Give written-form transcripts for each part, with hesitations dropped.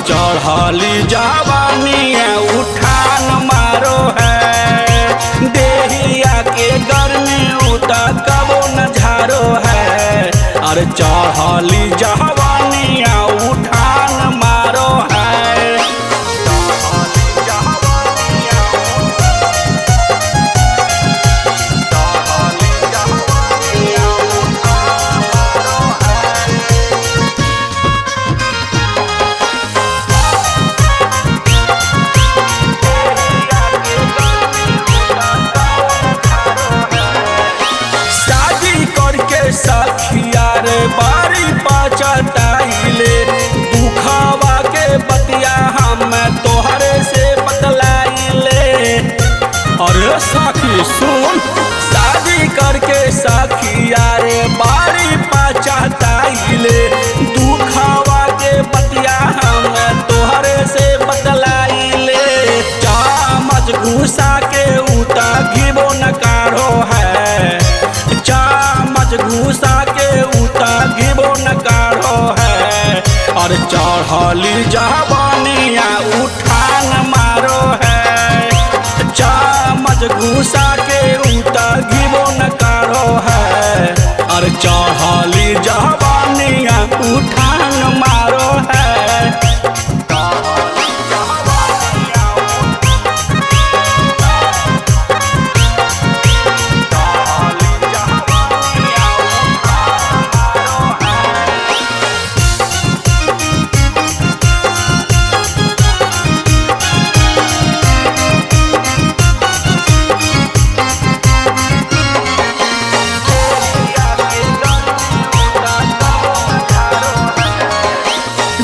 चढ़ली जवानिया उठान मारो है, देहिया के गर्मी उता कबो न झारो है। अरे चढ़ली जवानिया उठान मारो है। सखिया रे बारी पचटाइले, दुखावा के बतिया हम तोहरे से बतलाइले। अरे सखी सुन, शादी करके सखिया रे बारी पचटाइले, दुखावा के बतिया हम तोहरे से बतलाइले। चामच घुसा के उता घिबो न काढ़ो है, चामच घुसा के उता घिबो न काढ़ो है। और चढ़ली जवानिया उठान मारो है, चामच घुसा के उता घिबो न काढ़ो है। और चढ़ली जवानिया उठान मारो है।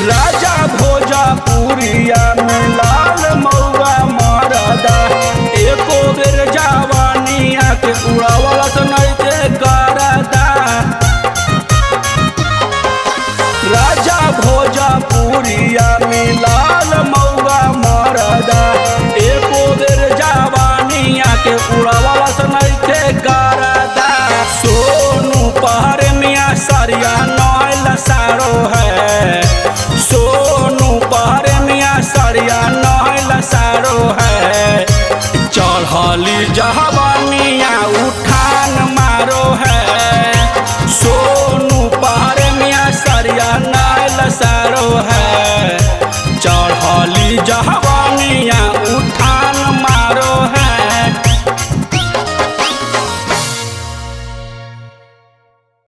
राजा भोजपुरिया में लाल मौआ मरदा, एको बेर जवानिया के उड़ावला से नहीं के करदा। राजा भोजपुरिया